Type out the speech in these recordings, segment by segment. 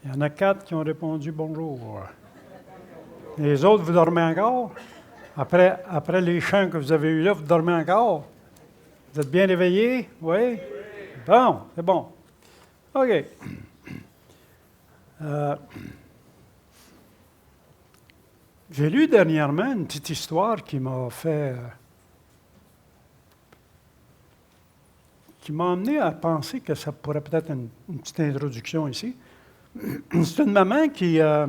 Il y en a 4 qui ont répondu bonjour. Les autres, vous dormez encore? Après les chants que vous avez eus là, vous dormez encore? Vous êtes bien réveillés? Oui? Bon, c'est bon. OK. J'ai lu dernièrement une petite histoire qui m'a amené à penser que ça pourrait peut-être une petite introduction ici. C'est une maman qui a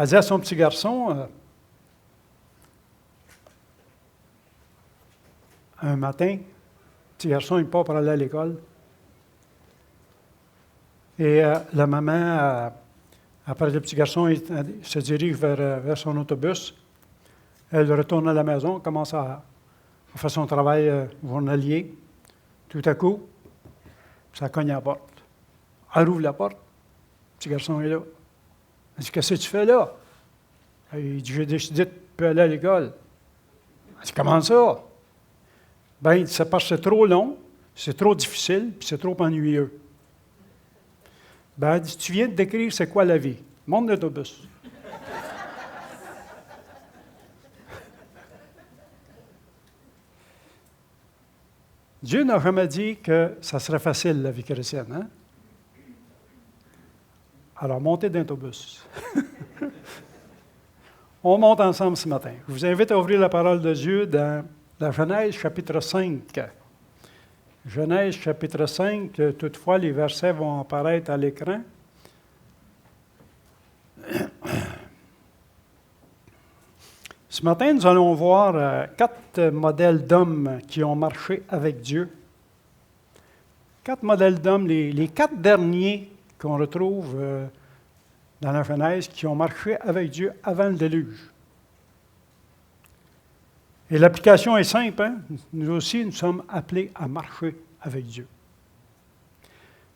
dit à son petit garçon, un matin, le petit garçon, il part pour aller à l'école. Et la maman, après le petit garçon, il se dirige vers son autobus. Elle retourne à la maison, commence à faire son travail journalier. Tout à coup, ça cogne à la porte. Elle ouvre la porte. Le petit garçon est là. Elle dit, qu'est-ce que tu fais là? Il dit, j'ai décidé de ne plus aller à l'école. Elle dit, comment ça? Bien, c'est parce que c'est trop long, c'est trop difficile, puis c'est trop ennuyeux. Ben, elle dit, tu viens de décrire c'est quoi la vie. Monte l'autobus. Dieu n'a jamais dit que ça serait facile, la vie chrétienne. Hein? Alors, montez dans l'autobus. On monte ensemble ce matin. Je vous invite à ouvrir la parole de Dieu dans la Genèse, chapitre 5. Genèse, chapitre 5. Toutefois, les versets vont apparaître à l'écran. Ce matin, nous allons voir 4 modèles d'hommes qui ont marché avec Dieu. 4 modèles d'hommes, les 4 derniers qu'on retrouve dans la Genèse, qui ont marché avec Dieu avant le déluge. Et l'application est simple, hein? Nous aussi, nous sommes appelés à marcher avec Dieu.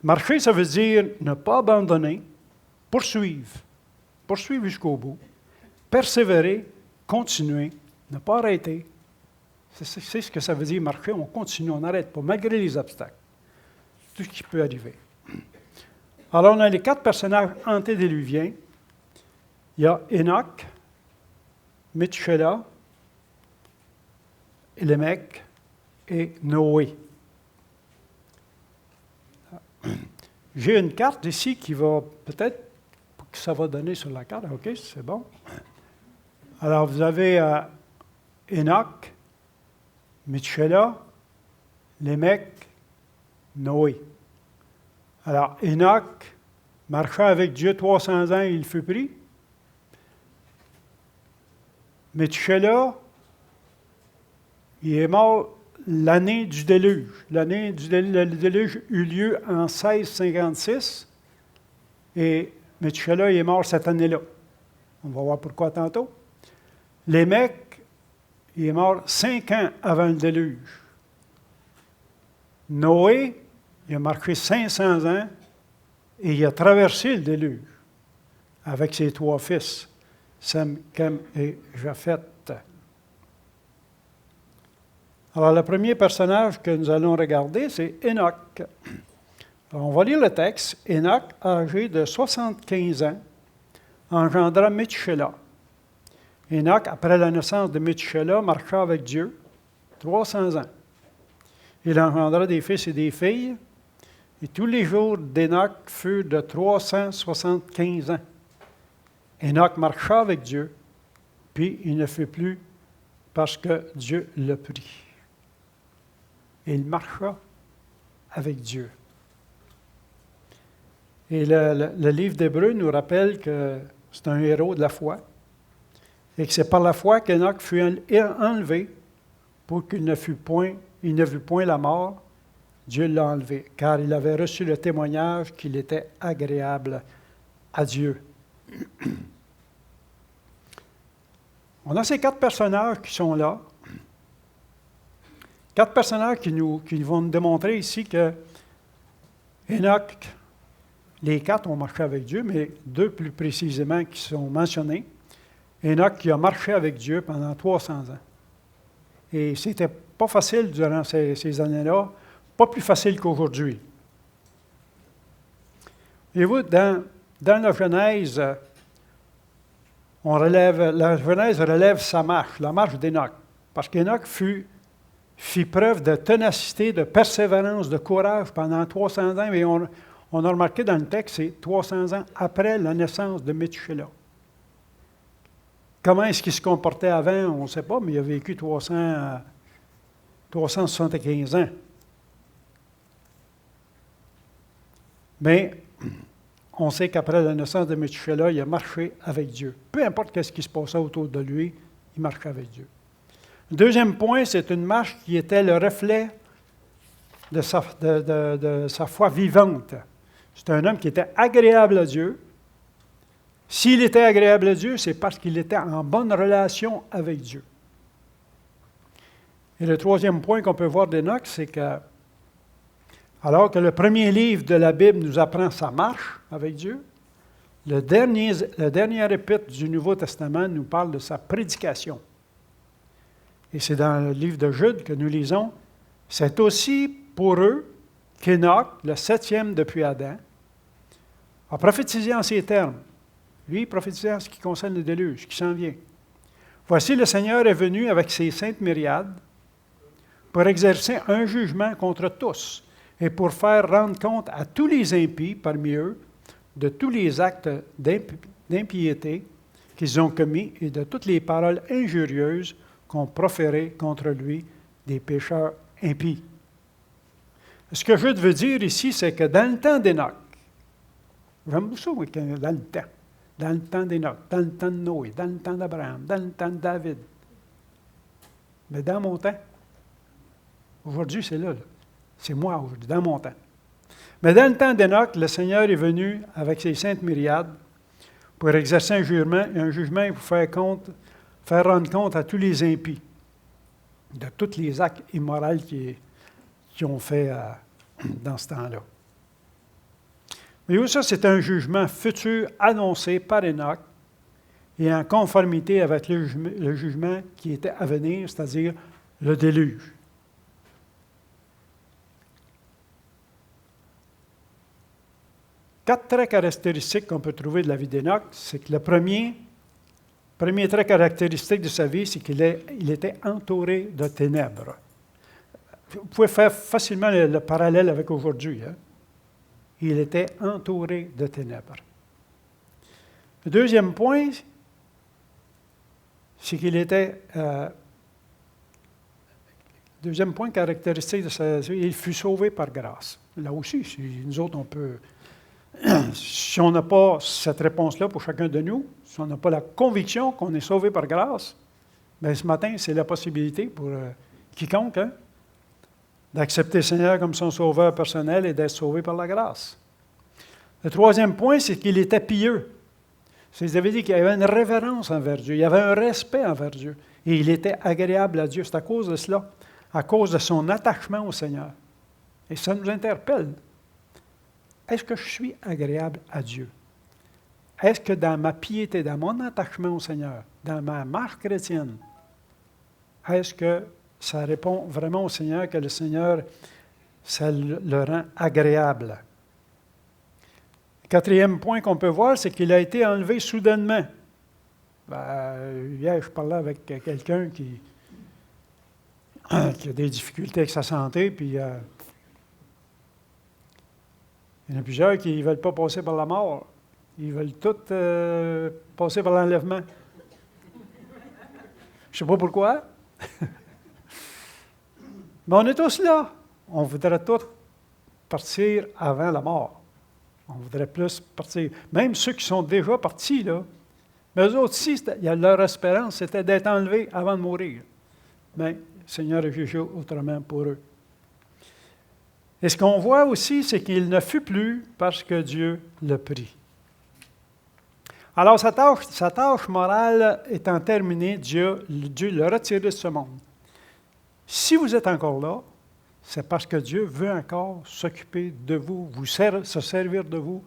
Marcher, ça veut dire ne pas abandonner, poursuivre jusqu'au bout, persévérer, continuer, ne pas arrêter. C'est ce que ça veut dire marcher, on continue, on n'arrête pas, malgré les obstacles. Tout ce qui peut arriver. Alors, on a les 4 personnages antédiluviens. Il y a Enoch, Methushélah, Lémec et Noé. J'ai une carte ici qui va peut-être, que ça va donner sur la carte. OK, c'est bon. Alors, vous avez Enoch, Methushélah, Lémec, Noé. Alors, Enoch marcha avec Dieu 300 ans et il fut pris. Methushélah, il est mort l'année du déluge. Le déluge eut lieu en 1656 et Methushélah est mort cette année-là. On va voir pourquoi tantôt. Lémec, il est mort 5 ans avant le déluge. Noé, il a marché 500 ans et il a traversé le déluge avec ses 3 fils, Sem, Chem et Japheth. Alors, le premier personnage que nous allons regarder, c'est Enoch. Alors, on va lire le texte. Enoch, âgé de 75 ans, engendra Methushélah. Enoch, après la naissance de Methushélah, marcha avec Dieu 300 ans. Il engendra des fils et des filles, et tous les jours d'Enoch furent de 375 ans. Enoch marcha avec Dieu, puis il ne fut plus parce que Dieu l'a pris. Il marcha avec Dieu. Et le livre d'Hébreux nous rappelle que c'est un héros de la foi et que c'est par la foi qu'Enoch fut enlevé pour qu'il ne vût point la mort. Dieu l'a enlevé, car il avait reçu le témoignage qu'il était agréable à Dieu. On a ces 4 personnages qui sont là. 4 personnages qui vont nous démontrer ici que Enoch, les 4 ont marché avec Dieu, mais 2 plus précisément qui sont mentionnés. Enoch qui a marché avec Dieu pendant 300 ans. Et c'était pas facile durant ces années-là, pas plus facile qu'aujourd'hui. Et vous, dans la Genèse, la Genèse relève sa marche, la marche d'Enoch. Parce qu'Enoch fit preuve de ténacité, de persévérance, de courage pendant 300 ans. Et on a remarqué dans le texte, c'est 300 ans après la naissance de Méthusélah. Comment est-ce qu'il se comportait avant, on ne sait pas, mais il a vécu 375 ans. Mais on sait qu'après la naissance de Méthusélah, il a marché avec Dieu. Peu importe ce qui se passait autour de lui, il marchait avec Dieu. Le deuxième point, c'est une marche qui était le reflet de sa foi vivante. C'est un homme qui était agréable à Dieu. S'il était agréable à Dieu, c'est parce qu'il était en bonne relation avec Dieu. Et le troisième point qu'on peut voir d'Enoch, c'est que, alors que le premier livre de la Bible nous apprend sa marche avec Dieu, le dernier épître du Nouveau Testament nous parle de sa prédication. Et c'est dans le livre de Jude que nous lisons, « C'est aussi pour eux qu'Enoch, le 7e depuis Adam, a prophétisé en ces termes. » Lui, il prophétisait en ce qui concerne le déluge, qui s'en vient. « Voici, le Seigneur est venu avec ses saintes myriades pour exercer un jugement contre tous et pour faire rendre compte à tous les impies parmi eux de tous les actes d'impiété qu'ils ont commis et de toutes les paroles injurieuses qu'ont proférées contre lui des pécheurs impies. » Ce que je veux dire ici, c'est que dans le temps d'Enoch, j'aime ça, oui, dans le temps d'Enoch, dans le temps de Noé, dans le temps d'Abraham, dans le temps de David, mais dans mon temps, aujourd'hui c'est là. C'est moi aujourd'hui, dans mon temps. Mais dans le temps d'Enoch, le Seigneur est venu avec ses saintes myriades pour exercer un jugement et pour faire rendre compte à tous les impies de tous les actes immoraux qu'ils ont fait dans ce temps-là. Mais ça, c'est un jugement futur annoncé par Enoch et en conformité avec le jugement qui était à venir, c'est-à-dire le déluge. Quatre traits caractéristiques qu'on peut trouver de la vie d'Enoch, c'est que le premier trait caractéristique de sa vie, c'est qu'il était entouré de ténèbres. Vous pouvez faire facilement le parallèle avec aujourd'hui. Hein? Il était entouré de ténèbres. Le deuxième point, c'est qu'il était... deuxième point caractéristique de sa vie, il fut sauvé par grâce. Là aussi, nous autres, on peut... Si on n'a pas cette réponse-là pour chacun de nous, si on n'a pas la conviction qu'on est sauvé par grâce, bien ce matin, c'est la possibilité pour quiconque d'accepter le Seigneur comme son sauveur personnel et d'être sauvé par la grâce. Le troisième point, c'est qu'il était pieux. Ça veut dire qu'il y avait une révérence envers Dieu, il y avait un respect envers Dieu, et il était agréable à Dieu. C'est à cause de cela, à cause de son attachement au Seigneur. Et ça nous interpelle. Est-ce que je suis agréable à Dieu? Est-ce que dans ma piété, dans mon attachement au Seigneur, dans ma marche chrétienne, est-ce que ça répond vraiment au Seigneur, que le Seigneur, ça le rend agréable? Le quatrième point qu'on peut voir, c'est qu'il a été enlevé soudainement. Hier, je parlais avec quelqu'un qui a des difficultés avec sa santé, puis... il y en a plusieurs qui ne veulent pas passer par la mort. Ils veulent tous passer par l'enlèvement. Je ne sais pas pourquoi. Mais on est tous là. On voudrait tous partir avant la mort. On voudrait plus partir. Même ceux qui sont déjà partis, là. Mais eux autres aussi, leur espérance, c'était d'être enlevés avant de mourir. Mais le Seigneur a jugé autrement pour eux. Et ce qu'on voit aussi, c'est qu'il ne fut plus parce que Dieu l'a pris. Alors, sa tâche morale étant terminée, Dieu l'a retiré de ce monde. Si vous êtes encore là, c'est parce que Dieu veut encore s'occuper de vous, se servir de vous.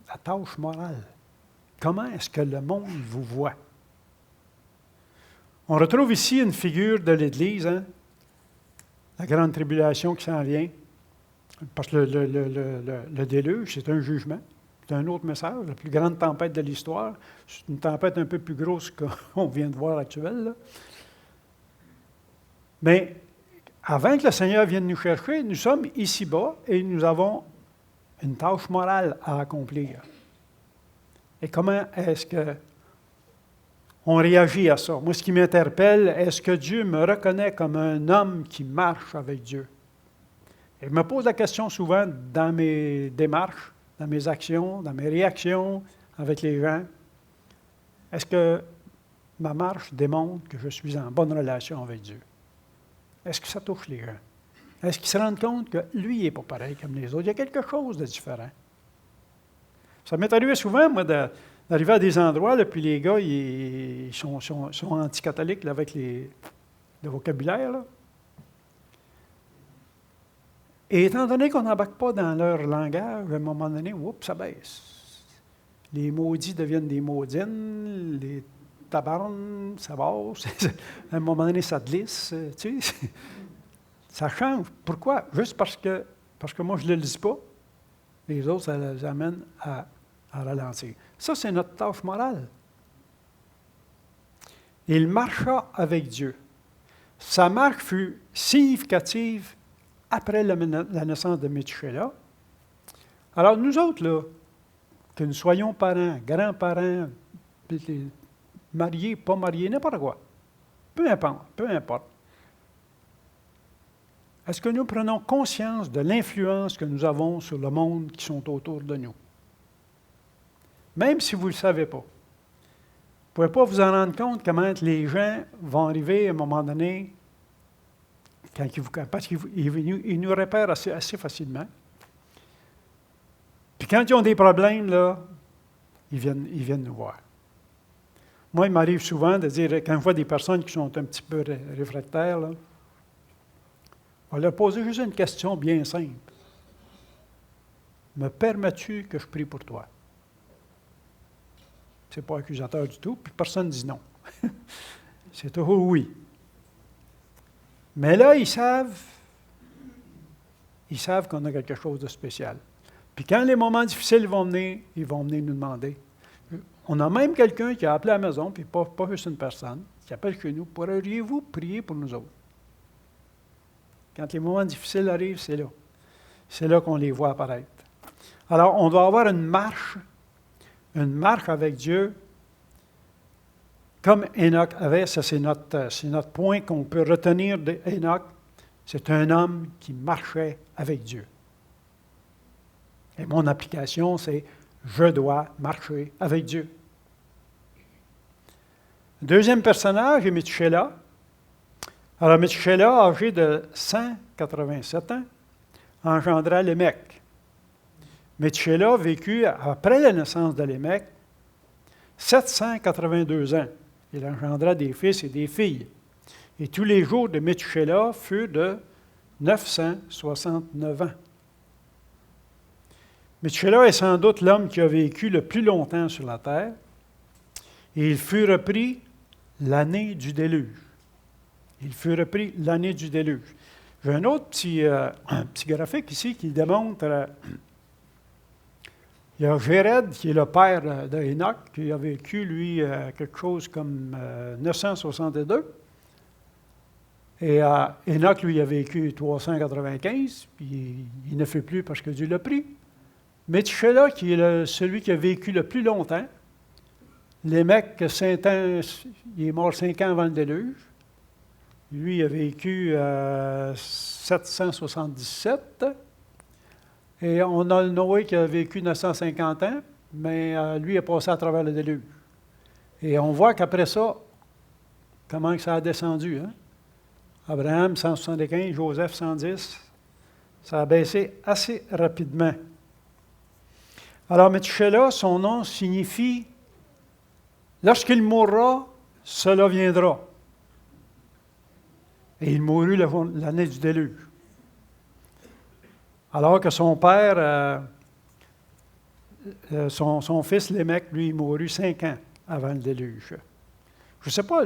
La tâche morale. Comment est-ce que le monde vous voit? On retrouve ici une figure de l'Église, la grande tribulation qui s'en vient. Parce que le déluge, c'est un jugement. C'est un autre message. La plus grande tempête de l'histoire. C'est une tempête un peu plus grosse qu'on vient de voir actuelle, là. Mais avant que le Seigneur vienne nous chercher, nous sommes ici-bas et nous avons une tâche morale à accomplir. Et comment est-ce qu'on réagit à ça? Moi, ce qui m'interpelle, est-ce que Dieu me reconnaît comme un homme qui marche avec Dieu? Et je me pose la question souvent dans mes démarches, dans mes actions, dans mes réactions avec les gens. Est-ce que ma marche démontre que je suis en bonne relation avec Dieu? Est-ce que ça touche les gens? Est-ce qu'ils se rendent compte que lui, il n'est pas pareil comme les autres? Il y a quelque chose de différent. Ça m'est arrivé souvent, moi, d'arriver à des endroits, là, puis les gars, ils sont anticatholiques là, avec le vocabulaire. Là. Et étant donné qu'on n'embarque pas dans leur langage, à un moment donné, oups, ça baisse. Les maudits deviennent des maudines, les tabarnes, ça basse. À un moment donné, ça glisse. Tu sais, ça change. Pourquoi? Juste parce que moi, je ne le dis pas. Les autres, ça les amène à ralentir. Ça, c'est notre tâche morale. Il marcha avec Dieu. Sa marche fut significative après la naissance de Métushélah. Alors, nous autres, là, que nous soyons parents, grands-parents, mariés, pas mariés, n'importe quoi, peu importe. Est-ce que nous prenons conscience de l'influence que nous avons sur le monde qui sont autour de nous? Même si vous ne le savez pas. Vous ne pouvez pas vous en rendre compte comment les gens vont arriver à un moment donné, parce qu'ils nous repèrent assez facilement. Puis quand ils ont des problèmes, là, ils viennent nous voir. Moi, il m'arrive souvent de dire, quand je vois des personnes qui sont un petit peu réfractaires, là, on va leur poser juste une question bien simple. Me permets-tu que je prie pour toi? Ce n'est pas accusateur du tout, puis personne ne dit non. C'est toujours oui. Mais là, ils savent qu'on a quelque chose de spécial. Puis quand les moments difficiles vont venir, ils vont venir nous demander. On a même quelqu'un qui a appelé à la maison, puis pas juste une personne, qui appelle chez nous, pourriez-vous prier pour nous autres? Quand les moments difficiles arrivent, c'est là. C'est là qu'on les voit apparaître. Alors, on doit avoir une marche avec Dieu, comme Enoch avait. Ça, c'est notre point qu'on peut retenir d'Enoch. C'est un homme qui marchait avec Dieu. Et mon application, c'est « Je dois marcher avec Dieu ». Deuxième personnage est Métushélah. Alors, Métushélah, âgé de 187 ans, engendra Lémec. Métushélah vécut, après la naissance de Lémec, 782 ans. Il engendra des fils et des filles. Et tous les jours de Métushélah furent de 969 ans. Métushélah est sans doute l'homme qui a vécu le plus longtemps sur la terre. Et il fut repris l'année du déluge. J'ai un autre petit graphique ici qui démontre, il y a Jéred, qui est le père d'Enoch, qui a vécu, lui, quelque chose comme 962. Et Enoch, lui, a vécu 395, puis il ne fait plus parce que Dieu l'a pris. Métushélah, qui est celui qui a vécu le plus longtemps, Lémec, il est mort 5 ans avant le déluge. Lui, il a vécu 777. Et on a le Noé qui a vécu 950 ans, mais lui a passé à travers le déluge. Et on voit qu'après ça, comment ça a descendu. Hein? Abraham, 175, Joseph, 110. Ça a baissé assez rapidement. Alors, Métushélah, son nom signifie « Lorsqu'il mourra, cela viendra ». Et il mourut l'année du déluge. Alors que son père, son fils Lémec, lui, il mourut 5 ans avant le déluge. Je ne sais pas,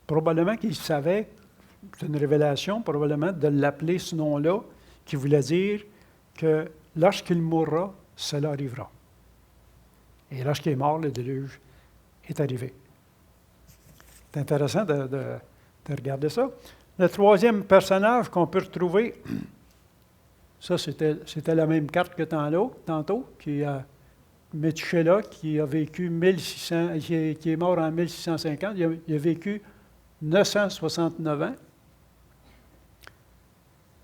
probablement qu'il savait c'est une révélation probablement de l'appeler ce nom-là, qui voulait dire que lorsqu'il mourra, cela arrivera. Et lorsqu'il est mort, le déluge est arrivé. C'est intéressant de regarder ça. Le troisième personnage qu'on peut retrouver, ça c'était la même carte que tantôt, qui a Methuselah, qui a vécu 1600, qui est mort en 1650, il a vécu 969 ans.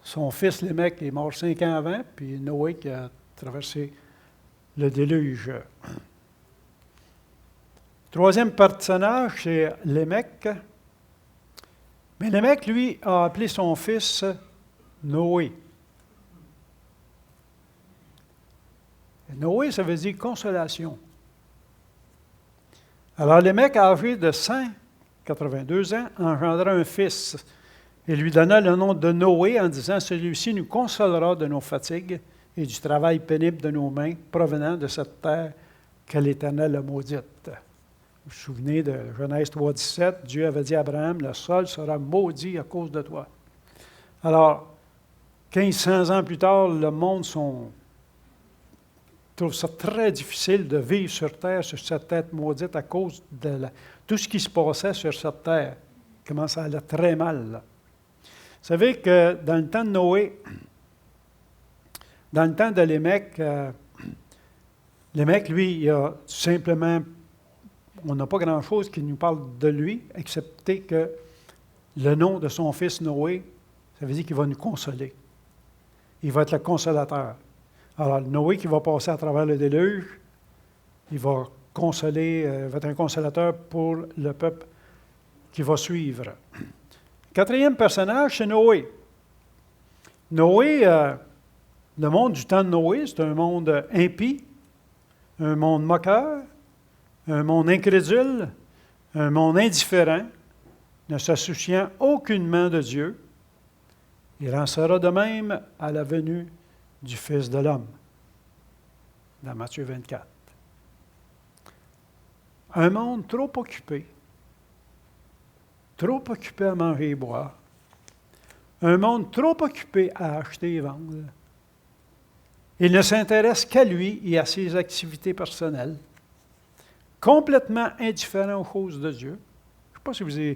Son fils Lémec est mort 5 ans avant, puis Noé qui a traversé le déluge. Troisième personnage, c'est Lémec. Mais Lémec, lui, a appelé son fils Noé. Et Noé, ça veut dire consolation. Alors Lémec, âgé de 182 ans, engendra un fils et lui donna le nom de Noé en disant « Celui-ci nous consolera de nos fatigues et du travail pénible de nos mains provenant de cette terre que l'Éternel a maudite. » Vous vous souvenez de Genèse 3,17, Dieu avait dit à Abraham, « Le sol sera maudit à cause de toi. » Alors, 1500 ans plus tard, le monde trouve ça très difficile de vivre sur terre, sur cette terre maudite, à cause de tout ce qui se passait sur cette terre. Il commence à aller très mal, là. Vous savez que dans le temps de Noé, dans le temps de Lémec, Lémec, lui, il a simplement, on n'a pas grand-chose qui nous parle de lui, excepté que le nom de son fils Noé, ça veut dire qu'il va nous consoler. Il va être le consolateur. Alors, Noé qui va passer à travers le déluge, il va consoler, va être un consolateur pour le peuple qui va suivre. Quatrième personnage, c'est Noé. Noé, le monde du temps de Noé, c'est un monde impie, un monde moqueur, un monde incrédule, un monde indifférent, ne se souciant aucunement de Dieu. Il en sera de même à la venue du Fils de l'homme, dans Matthieu 24. Un monde trop occupé à manger et boire, un monde trop occupé à acheter et vendre. Il ne s'intéresse qu'à lui et à ses activités personnelles, complètement indifférent aux choses de Dieu. Je ne sais pas si vous ne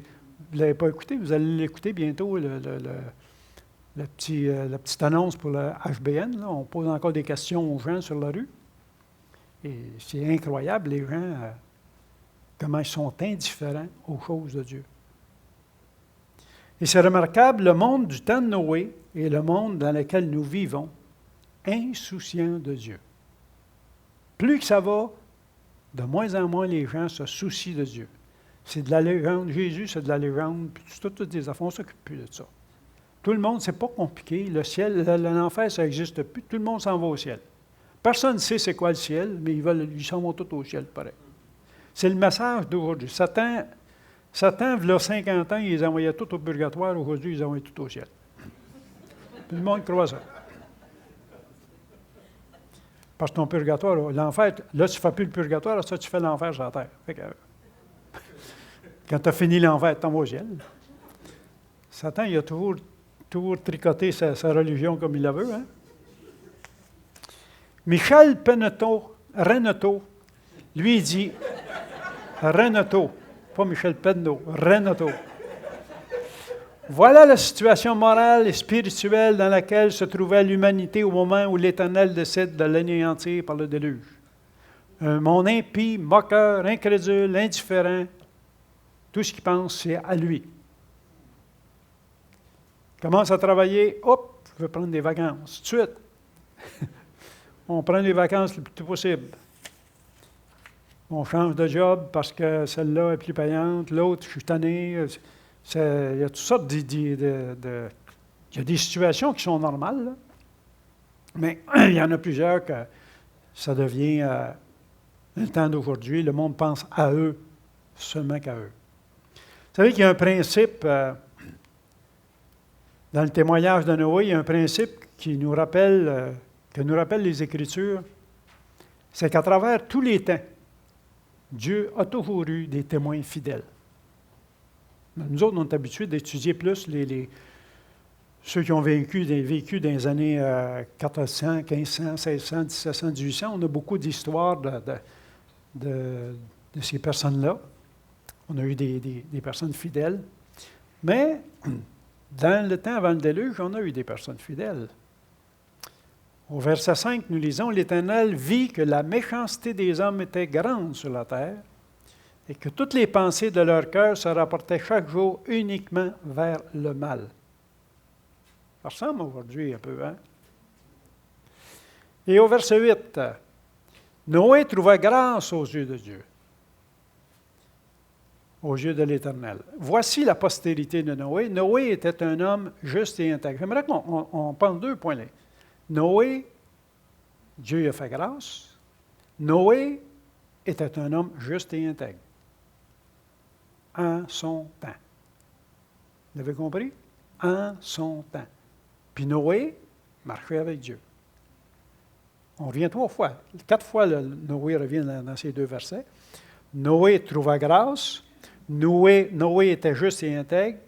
l'avez pas écouté, vous allez l'écouter bientôt, la petite annonce pour le HBN. Là. On pose encore des questions aux gens sur la rue. Et c'est incroyable, les gens, comment ils sont indifférents aux choses de Dieu. Et c'est remarquable, le monde du temps de Noé est le monde dans lequel nous vivons, insouciant de Dieu. Plus que ça va, de moins en moins les gens se soucient de Dieu. C'est de la légende. Jésus, c'est de la légende. Puis toutes des affaires, on ne s'occupe plus de ça. Tout le monde, c'est pas compliqué. Le ciel, l'enfer, ça n'existe plus. Tout le monde s'en va au ciel. Personne ne sait c'est quoi le ciel, mais ils s'en vont tous au ciel, pareil. C'est le message d'aujourd'hui. Satan, il y a 50 ans, il les envoyait tous au purgatoire. Aujourd'hui, ils les envoient tous au ciel. Tout le monde croit ça. Parce que ton purgatoire, l'enfer, là, tu ne fais plus le purgatoire, là, ça, tu fais l'enfer sur la terre. Fait que, quand tu as fini l'enfer, tu t'en vas au ciel. Satan, il a toujours tricoté sa religion comme il la veut. Hein? Michel Renato, lui, il dit, Renato, pas Michel Penneau, Renato. Voilà la situation morale et spirituelle dans laquelle se trouvait l'humanité au moment où l'Éternel décide de l'anéantir par le déluge. Un monde impie, moqueur, incrédule, indifférent, tout ce qu'il pense, c'est à lui. Il commence à travailler, hop, je veux prendre des vacances, tout de suite. On prend des vacances le plus tôt possible. On change de job parce que celle-là est plus payante, l'autre, je suis tanné. Il y a toutes sortes il y a des situations qui sont normales, là. Mais il y en a plusieurs que ça devient, le temps d'aujourd'hui, le monde pense à eux, seulement qu'à eux. Vous savez qu'il y a un principe, dans le témoignage de Noé, il y a un principe qui nous rappelle, que nous rappellent les Écritures, c'est qu'à travers tous les temps, Dieu a toujours eu des témoins fidèles. Nous autres, on est habitués d'étudier plus ceux qui ont vécu dans les années 1400, 1500, 1600, 1700, 1800. On a beaucoup d'histoires de ces personnes-là. On a eu des personnes fidèles. Mais dans le temps avant le déluge, on a eu des personnes fidèles. Au verset 5, nous lisons, « L'Éternel vit que la méchanceté des hommes était grande sur la terre et que toutes les pensées de leur cœur se rapportaient chaque jour uniquement vers le mal. » Ça ressemble aujourd'hui un peu, hein? Et au verset 8, « Noé trouva grâce aux yeux de Dieu, aux yeux de l'Éternel. Voici la postérité de Noé. Noé était un homme juste et intègre. » J'aimerais qu'on pense 2 points là. Noé, Dieu lui a fait grâce. Noé était un homme juste et intègre. En son temps. Vous avez compris? En son temps. Puis Noé marchait avec Dieu. On revient 3 fois. 4 fois, Noé revient dans ces 2 versets. Noé trouva grâce. Noé était juste et intègre.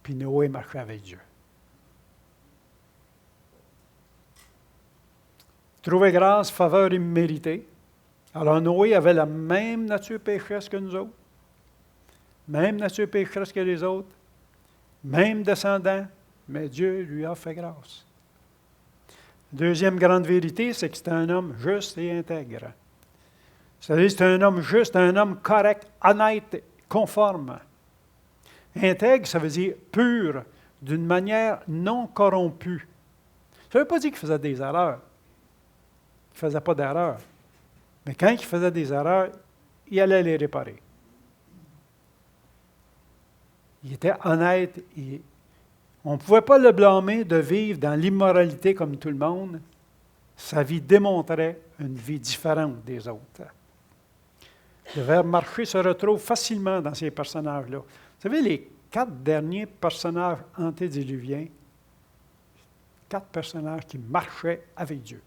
Puis Noé marchait avec Dieu. Trouver grâce, faveur imméritée. Alors Noé avait la même nature pécheresse que nous autres. Même nature pécheresse que les autres. Même descendant. Mais Dieu lui a fait grâce. Deuxième grande vérité, c'est que c'est un homme juste et intègre. C'est-à-dire que c'est un homme juste, un homme correct, honnête, conforme. Intègre, ça veut dire pur, d'une manière non corrompue. Ça ne veut pas dire qu'il faisait des erreurs. Il ne faisait pas d'erreurs. Mais quand il faisait des erreurs, il allait les réparer. Il était honnête. On ne pouvait pas le blâmer de vivre dans l'immoralité comme tout le monde. Sa vie démontrait une vie différente des autres. Le verbe marcher se retrouve facilement dans ces personnages-là. Vous savez, les 4 derniers personnages antédiluviens, 4 personnages qui marchaient avec Dieu,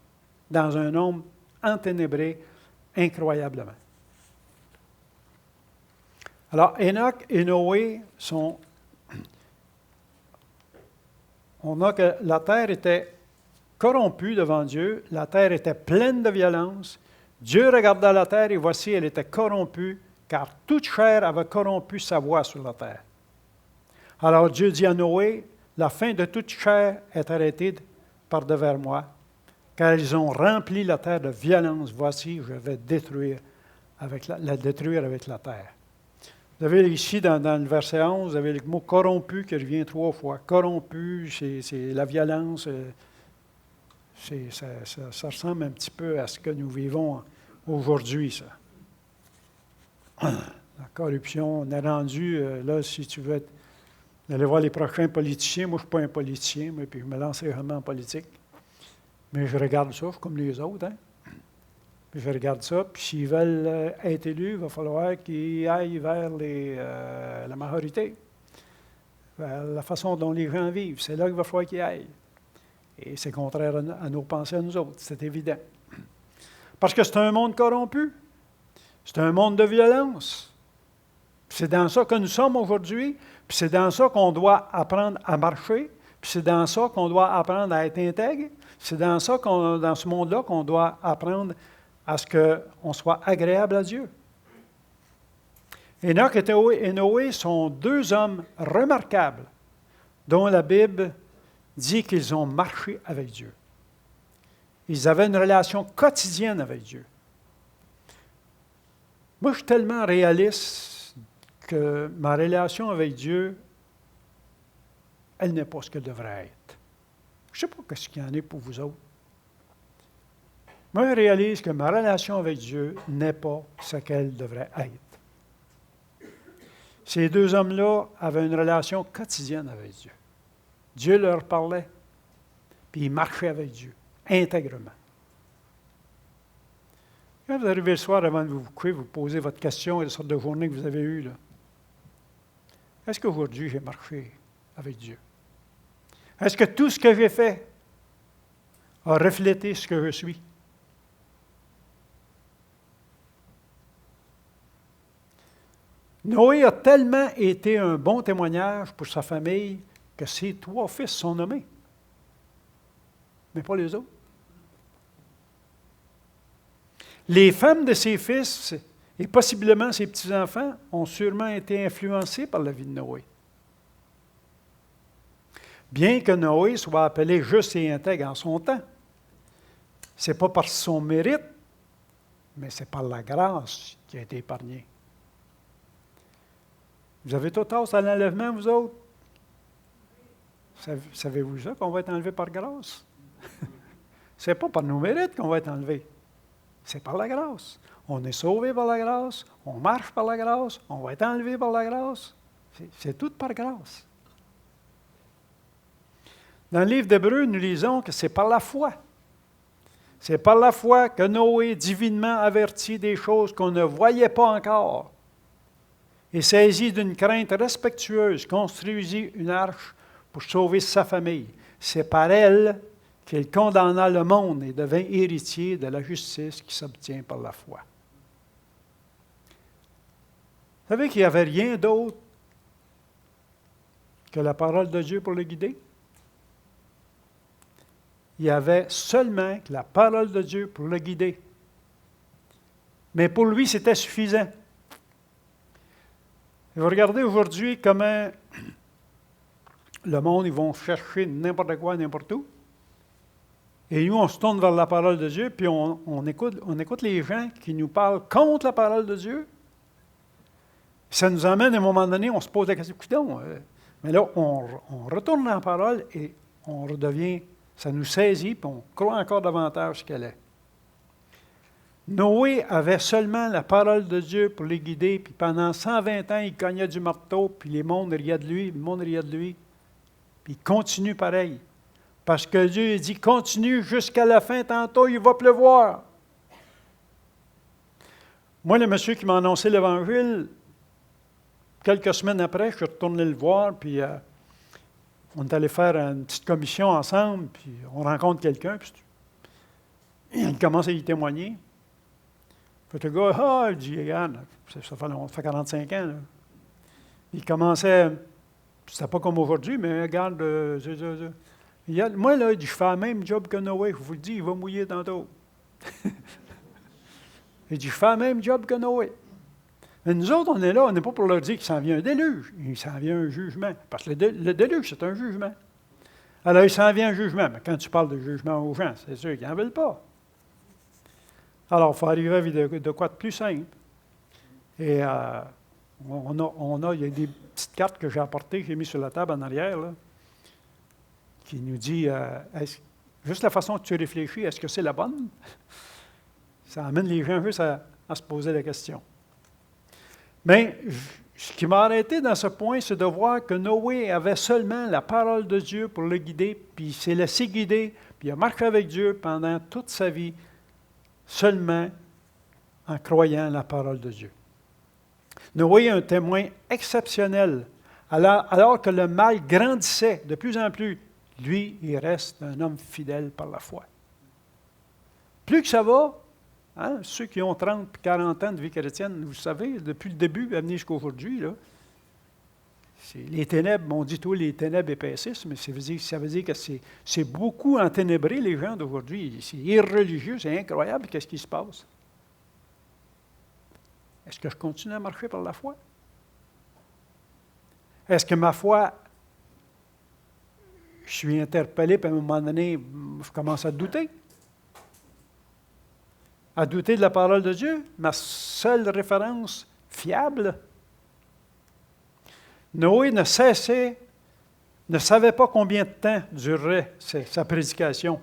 dans un nombre enténébré incroyablement. Alors, Enoch et Noé sont... On a que la terre était corrompue devant Dieu, la terre était pleine de violence. Dieu regarda la terre et voici, elle était corrompue, car toute chair avait corrompu sa voie sur la terre. Alors Dieu dit à Noé, la fin de toute chair est arrêtée par devers moi, car ils ont rempli la terre de violence. Voici, je vais la détruire avec la terre. Vous avez ici, dans le verset 11, vous avez le mot « corrompu » qui revient 3 fois. Corrompu, c'est la violence. Ça ressemble un petit peu à ce que nous vivons aujourd'hui, ça. La corruption, on est rendu, là, si tu veux aller voir les prochains politiciens, moi je ne suis pas un politicien, mais puis je me lancerai vraiment en politique. Mais je regarde ça, je suis comme les autres, hein. Puis je regarde ça, puis s'ils veulent être élus, il va falloir qu'ils aillent vers la majorité, vers la façon dont les gens vivent. C'est là qu'il va falloir qu'ils aillent. Et c'est contraire à nos pensées à nous autres, c'est évident. Parce que c'est un monde corrompu. C'est un monde de violence. C'est dans ça que nous sommes aujourd'hui, puis c'est dans ça qu'on doit apprendre à marcher, puis c'est dans ça qu'on doit apprendre à être intègre, c'est dans ça dans ce monde-là qu'on doit apprendre à ce qu'on soit agréable à Dieu. Enoch et Noé sont 2 hommes remarquables dont la Bible dit qu'ils ont marché avec Dieu. Ils avaient une relation quotidienne avec Dieu. Moi, je suis tellement réaliste que ma relation avec Dieu, elle n'est pas ce qu'elle devrait être. Je ne sais pas ce qu'il y en a pour vous autres. Moi, je réalise que ma relation avec Dieu n'est pas ce qu'elle devrait être. Ces 2 hommes-là avaient une relation quotidienne avec Dieu. Dieu leur parlait, puis ils marchaient avec Dieu, intègrement. Quand vous arrivez le soir avant de vous coucher, vous posez votre question et la sorte de journée que vous avez eue, là. Est-ce qu'aujourd'hui j'ai marché avec Dieu? Est-ce que tout ce que j'ai fait a reflété ce que je suis? Noé a tellement été un bon témoignage pour sa famille que ses 3 fils sont nommés, mais pas les autres. Les femmes de ses fils et possiblement ses petits-enfants ont sûrement été influencés par la vie de Noé. Bien que Noé soit appelé juste et intègre en son temps, ce n'est pas par son mérite, mais c'est par la grâce qu'il a été épargné. Vous avez tout hâte à l'enlèvement, vous autres? Savez-vous ça, qu'on va être enlevé par grâce? Ce n'est pas par nos mérites qu'on va être enlevé. C'est par la grâce. On est sauvé par la grâce, on marche par la grâce, on va être enlevé par la grâce. C'est tout par grâce. Dans le livre d'Hébreux, nous lisons que c'est par la foi. C'est par la foi que Noé, divinement averti des choses qu'on ne voyait pas encore, et saisi d'une crainte respectueuse, construisit une arche pour sauver sa famille. C'est par elle qu'il condamna le monde et devint héritier de la justice qui s'obtient par la foi. Vous savez qu'il n'y avait rien d'autre que la parole de Dieu pour le guider? Il y avait seulement la parole de Dieu pour le guider. Mais pour lui, c'était suffisant. Et vous regardez aujourd'hui comment le monde, ils vont chercher n'importe quoi, n'importe où. Et nous, on se tourne vers la parole de Dieu, puis on écoute les gens qui nous parlent contre la parole de Dieu. Ça nous amène à un moment donné, on se pose la question, coudonc, mais là, on retourne dans la parole et on redevient, ça nous saisit, puis on croit encore davantage ce qu'elle est. Noé avait seulement la parole de Dieu pour les guider, puis pendant 120 ans, il cognait du marteau, puis le monde riait de lui, puis il continue pareil. Parce que Dieu dit, continue jusqu'à la fin, tantôt il va pleuvoir. Moi, le monsieur qui m'a annoncé l'Évangile, quelques semaines après, je suis retourné le voir, puis on est allé faire une petite commission ensemble, puis on rencontre quelqu'un, puis il commence à y témoigner. Puis le gars, il dit, regarde, ça fait 45 ans. Là. Il commençait, c'était pas comme aujourd'hui, mais regarde, moi, là, il dit, je fais le même job que Noé, je vous le dis, il va mouiller tantôt. Il dit, je fais le même job que Noé. Mais nous autres, on est là, on n'est pas pour leur dire qu'il s'en vient un déluge, il s'en vient un jugement. Parce que le déluge, c'est un jugement. Alors, il s'en vient un jugement, mais quand tu parles de jugement aux gens, c'est sûr qu'ils n'en veulent pas. Alors, il faut arriver avec de quoi de plus simple. Et il y a des petites cartes que j'ai apportées, que j'ai mises sur la table en arrière, là, qui nous dit, juste la façon que tu réfléchis, est-ce que c'est la bonne? Ça amène les gens juste à se poser la question. Mais ce qui m'a arrêté dans ce point, c'est de voir que Noé avait seulement la parole de Dieu pour le guider, puis il s'est laissé guider, puis il a marché avec Dieu pendant toute sa vie, seulement en croyant la parole de Dieu. Noé est un témoin exceptionnel. Alors que le mal grandissait de plus en plus, lui, il reste un homme fidèle par la foi. Plus que ça va, hein, ceux qui ont 30 et 40 ans de vie chrétienne, vous savez, depuis le début, à venir jusqu'à aujourd'hui, là, les ténèbres, on dit tous les ténèbres épaississent, mais ça veut dire que c'est beaucoup enténébré, les gens d'aujourd'hui. C'est irreligieux, c'est incroyable, qu'est-ce qui se passe? Est-ce que je continue à marcher par la foi? Est-ce que ma foi, je suis interpellé, puis à un moment donné, je commence à douter? À douter de la parole de Dieu? Ma seule référence fiable? Noé ne savait pas combien de temps durerait sa prédication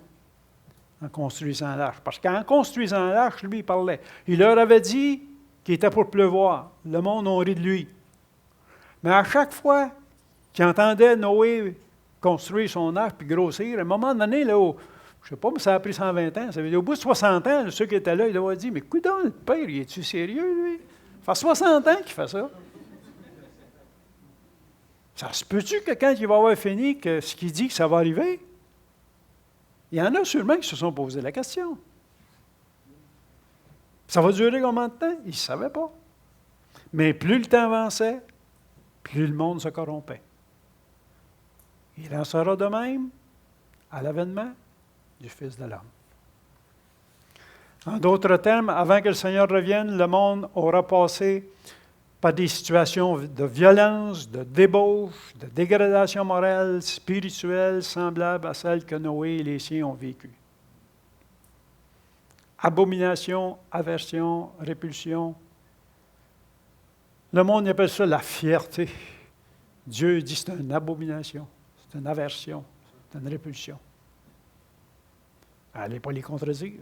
en construisant l'arche. Parce qu'en construisant l'arche, lui, il parlait. Il leur avait dit qu'il était pour pleuvoir. Le monde a ri de lui. Mais à chaque fois qu'il entendait Noé construire son arche puis grossir, à un moment donné, là, je ne sais pas, mais ça a pris 120 ans. Ça veut dire, au bout de 60 ans, ceux qui étaient là, ils doivent dire, mais coudonc, le père, il est-tu sérieux, lui? Ça fait 60 ans qu'il fait ça. Ça se peut-tu que quand il va avoir fini, que ce qu'il dit que ça va arriver? Il y en a sûrement qui se sont posé la question. Ça va durer combien de temps? Ils ne savaient pas. Mais plus le temps avançait, plus le monde se corrompait. Il en sera de même à l'avènement du Fils de l'homme. En d'autres termes, avant que le Seigneur revienne, le monde aura passé par des situations de violence, de débauche, de dégradation morale, spirituelle, semblables à celles que Noé et les siens ont vécues. Abomination, aversion, répulsion. Le monde appelle ça la fierté. Dieu dit que c'est une abomination, c'est une aversion, c'est une répulsion. Allez pas les contredire.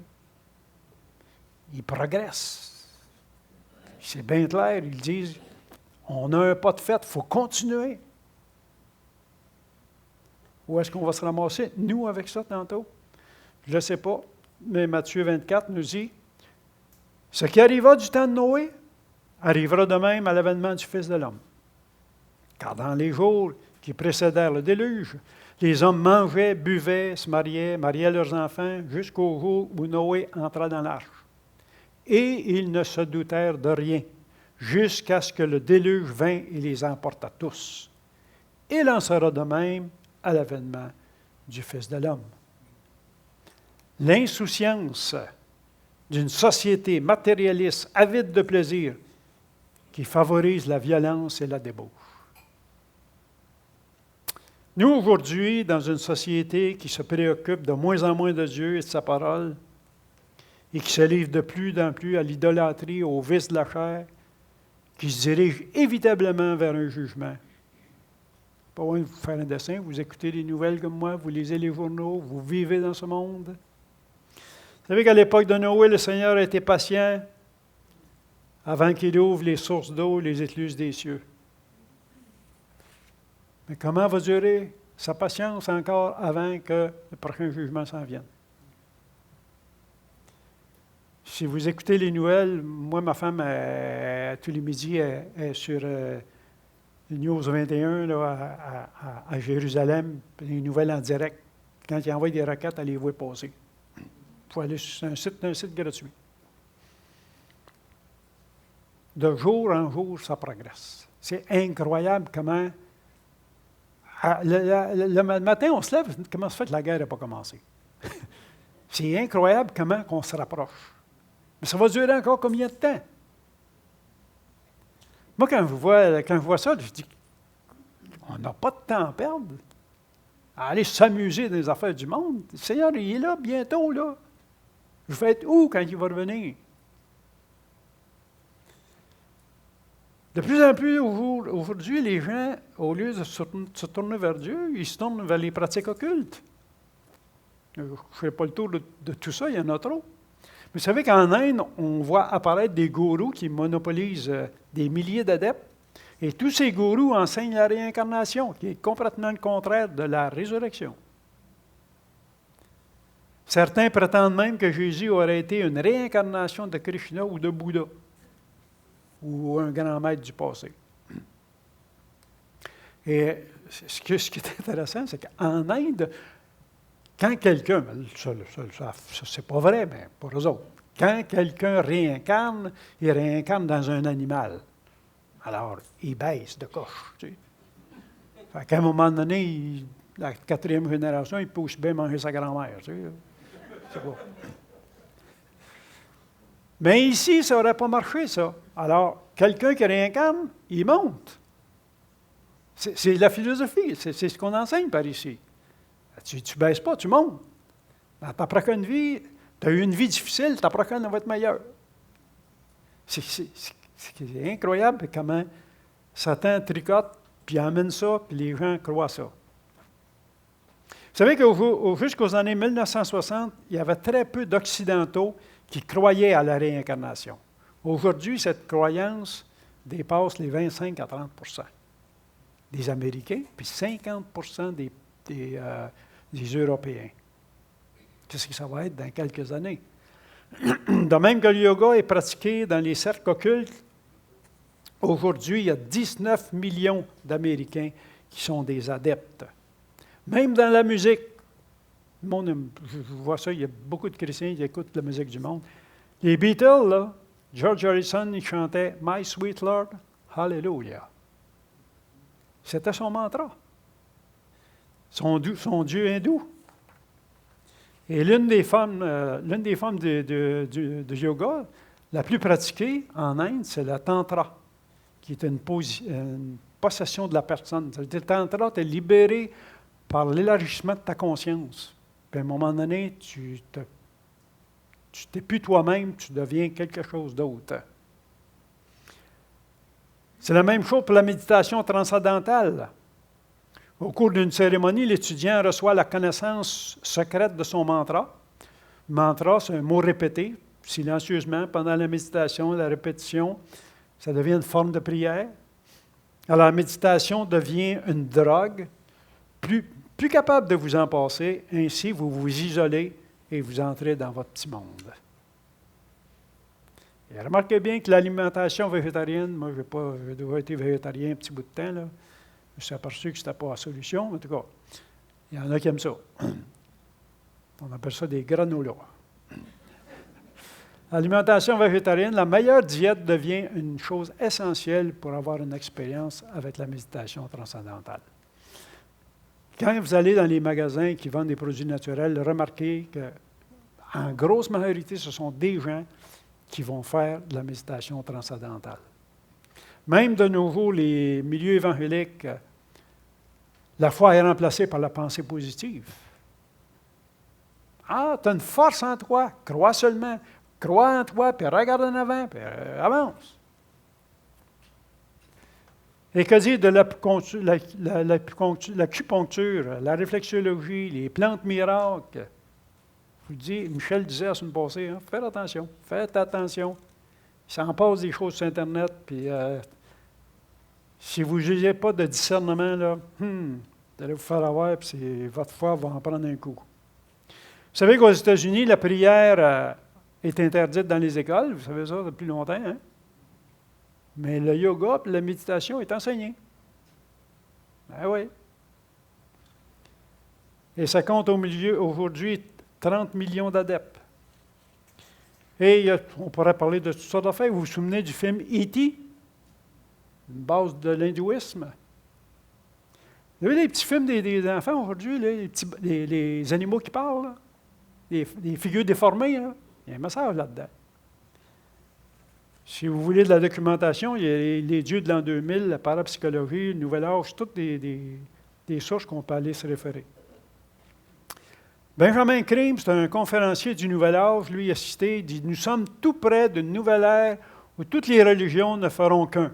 Ils progressent. C'est bien clair, ils disent, on a un pas de fait, il faut continuer. Où est-ce qu'on va se ramasser, nous, avec ça, tantôt? Je ne sais pas, mais Matthieu 24 nous dit, ce qui arriva du temps de Noé arrivera de même à l'avènement du Fils de l'homme. Car dans les jours qui précédèrent le déluge, les hommes mangeaient, buvaient, se mariaient leurs enfants, jusqu'au jour où Noé entra dans l'arche. Et ils ne se doutèrent de rien, jusqu'à ce que le déluge vînt et les emporta tous. Il en sera de même à l'avènement du Fils de l'homme. L'insouciance d'une société matérialiste, avide de plaisir, qui favorise la violence et la débauche. Nous, aujourd'hui, dans une société qui se préoccupe de moins en moins de Dieu et de sa parole, et qui se livre de plus en plus à l'idolâtrie, au vice de la chair, qui se dirige évitablement vers un jugement. Pas besoin de vous faire un dessin, vous écoutez les nouvelles comme moi, vous lisez les journaux, vous vivez dans ce monde. Vous savez qu'à l'époque de Noé, le Seigneur a été patient avant qu'il ouvre les sources d'eau, les écluses des cieux. Mais comment va durer sa patience encore avant que le prochain jugement s'en vienne? Si vous écoutez les nouvelles, moi, ma femme, tous les midis, est sur News 21 là, à Jérusalem, les nouvelles en direct. Quand ils envoient des requêtes, elle les voit passer. Il faut aller sur un site gratuit. De jour en jour, ça progresse. C'est incroyable comment... Le matin, on se lève, comment ça fait que la guerre n'a pas commencé? C'est incroyable comment on se rapproche. Mais ça va durer encore combien de temps? Moi, quand je vois ça, je dis, on n'a pas de temps à perdre. À aller s'amuser dans les affaires du monde. Le Seigneur, il est là bientôt, là. Je vais être où quand il va revenir? De plus en plus, aujourd'hui, les gens, au lieu de se tourner vers Dieu, ils se tournent vers les pratiques occultes. Je ne ferai pas le tour de tout ça, il y en a trop. Vous savez qu'en Inde, on voit apparaître des gourous qui monopolisent des milliers d'adeptes. Et tous ces gourous enseignent la réincarnation, qui est complètement le contraire de la résurrection. Certains prétendent même que Jésus aurait été une réincarnation de Krishna ou de Bouddha, ou un grand maître du passé. Et ce qui est intéressant, c'est qu'en Inde, quand quelqu'un, ça c'est pas vrai, mais pour eux autres, quand quelqu'un réincarne, il réincarne dans un animal. Alors, il baisse de coche. Tu sais. Fait qu'à un moment donné, la 4e génération, il peut aussi bien manger sa grand-mère. Tu sais. C'est bon. Mais ici, ça n'aurait pas marché, ça. Alors, quelqu'un qui réincarne, il monte. C'est la philosophie, c'est ce qu'on enseigne par ici. Tu ne baisses pas, tu montes. Dans ta prochaine vie, tu as eu une vie difficile, ta prochaine va être meilleure. C'est incroyable comment Satan tricote, puis amène ça, puis les gens croient ça. Vous savez que jusqu'aux années 1960, il y avait très peu d'Occidentaux qui croyaient à la réincarnation. Aujourd'hui, cette croyance dépasse les 25 à 30 des Américains, puis 50 des Européens. Qu'est-ce que ça va être dans quelques années? De même que le yoga est pratiqué dans les cercles occultes, aujourd'hui, il y a 19 millions d'Américains qui sont des adeptes. Même dans la musique, le monde, je vois ça, il y a beaucoup de chrétiens qui écoutent la musique du monde. Les Beatles, là, George Harrison, il chantait « My sweet Lord, Hallelujah ». C'était son mantra. Son Dieu hindou. Et l'une des formes de yoga la plus pratiquée en Inde, c'est la tantra, qui est une possession de la personne. Le tantra, tu es libéré par l'élargissement de ta conscience. Puis à un moment donné, tu n'es plus toi-même, tu deviens quelque chose d'autre. C'est la même chose pour la méditation transcendantale. Au cours d'une cérémonie, l'étudiant reçoit la connaissance secrète de son mantra. Mantra, c'est un mot répété silencieusement pendant la méditation, la répétition. Ça devient une forme de prière. Alors, la méditation devient une drogue, plus capable de vous en passer. Ainsi, vous vous isolez et vous entrez dans votre petit monde. Et remarquez bien que l'alimentation végétarienne, moi, j'ai déjà été végétarien un petit bout de temps, là. Je me suis aperçu que ce n'était pas la solution. En tout cas, il y en a qui aiment ça. On appelle ça des granolas. L'alimentation végétarienne, la meilleure diète devient une chose essentielle pour avoir une expérience avec la méditation transcendantale. Quand vous allez dans les magasins qui vendent des produits naturels, remarquez qu'en grosse majorité, ce sont des gens qui vont faire de la méditation transcendantale. Même de nos jours, les milieux évangéliques, la foi est remplacée par la pensée positive. Ah, tu as une force en toi, crois seulement. Crois en toi, puis regarde en avant, puis avance. Et que dire de l'acupuncture, la réflexologie, les plantes miracles? Je vous dis, Michel disait la semaine passée, hein, faites attention. Il s'en passe des choses sur Internet, puis si vous n'avez pas de discernement, là, vous allez vous faire avoir, puis votre foi va en prendre un coup. Vous savez qu'aux États-Unis, la prière est interdite dans les écoles, vous savez ça depuis longtemps, hein? Mais le yoga et la méditation est enseigné. Ben oui. Et ça compte aujourd'hui 30 millions d'adeptes. Et on pourrait parler de toutes sortes d'affaires. Vous vous souvenez du film E.T., une base de l'hindouisme? Vous avez les petits films des enfants aujourd'hui, là, les animaux qui parlent, là, les figures déformées, là. Il y a un message là-dedans. Si vous voulez de la documentation, il y a les dieux de l'an 2000, la parapsychologie, le Nouvel Âge, toutes des sources qu'on peut aller se référer. Benjamin Creme, c'est un conférencier du Nouvel Âge, lui il a cité, il dit « Nous sommes tout près d'une nouvelle ère où toutes les religions ne feront qu'un.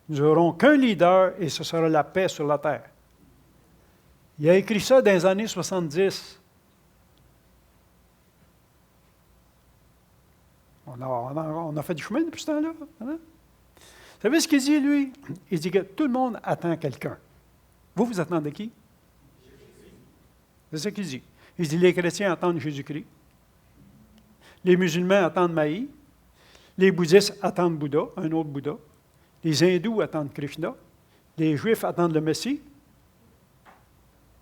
Nous n'aurons qu'un leader et ce sera la paix sur la terre. » Il a écrit ça dans les années 70. On a fait du chemin depuis ce temps-là. Hein? Vous savez ce qu'il dit, lui? Il dit que tout le monde attend quelqu'un. Vous attendez qui? C'est ce qu'il dit. Il dit les chrétiens attendent Jésus-Christ. Les musulmans attendent Maï. Les bouddhistes attendent Bouddha, un autre Bouddha. Les hindous attendent Krishna. Les juifs attendent le Messie.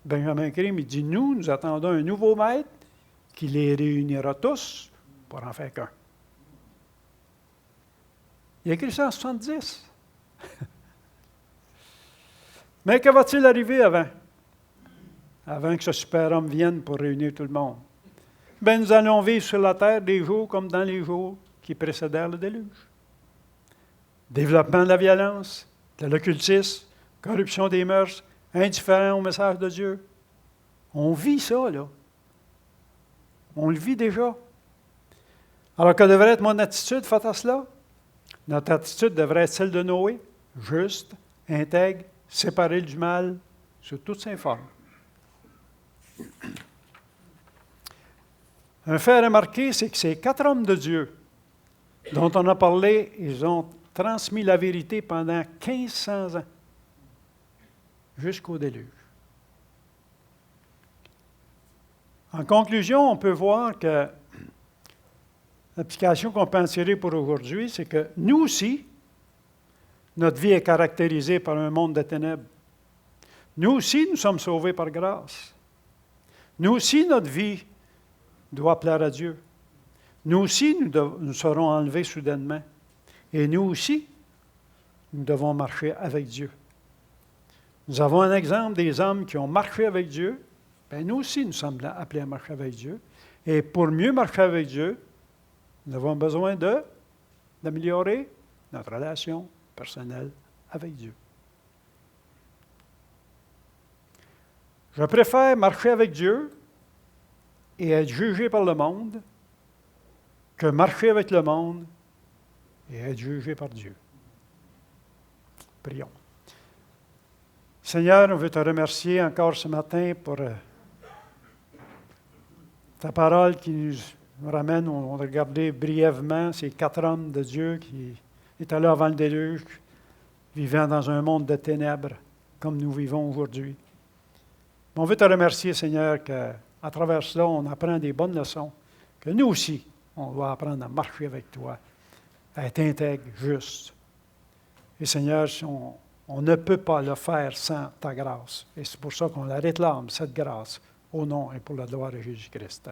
Benjamin Creme, il dit nous attendons un nouveau maître qui les réunira tous pour en faire qu'un. Il a écrit ça en 70. Mais que va-t-il arriver avant? Avant que ce super-homme vienne pour réunir tout le monde? Bien, nous allons vivre sur la terre des jours comme dans les jours qui précédèrent le déluge. Développement de la violence, de l'occultisme, corruption des mœurs, indifférent au message de Dieu. On vit ça, là. On le vit déjà. Alors, que devrait être mon attitude face à cela? Notre attitude devrait être celle de Noé, juste, intègre, séparée du mal, sous toutes ses formes. Un fait à remarquer, c'est que ces 4 hommes de Dieu dont on a parlé, ils ont transmis la vérité pendant 1500 ans, jusqu'au déluge. En conclusion, on peut voir que l'application qu'on peut en tirer pour aujourd'hui, c'est que nous aussi, notre vie est caractérisée par un monde de ténèbres. Nous aussi, nous sommes sauvés par grâce. Nous aussi, notre vie doit plaire à Dieu. Nous aussi, nous serons enlevés soudainement. Et nous aussi, nous devons marcher avec Dieu. Nous avons un exemple des hommes qui ont marché avec Dieu. Bien, nous aussi, nous sommes appelés à marcher avec Dieu. Et pour mieux marcher avec Dieu, nous avons besoin d'améliorer notre relation personnelle avec Dieu. Je préfère marcher avec Dieu et être jugé par le monde que marcher avec le monde et être jugé par Dieu. Prions. Seigneur, on veut te remercier encore ce matin pour ta parole qui nous ramène. On a regardé brièvement ces 4 hommes de Dieu qui étaient là avant le déluge, vivant dans un monde de ténèbres comme nous vivons aujourd'hui. On veut te remercier, Seigneur, qu'à travers cela, on apprend des bonnes leçons, que nous aussi, on doit apprendre à marcher avec toi, à être intègre, juste. Et Seigneur, on ne peut pas le faire sans ta grâce. Et c'est pour ça qu'on la réclame, cette grâce, au nom et pour la gloire de Jésus-Christ.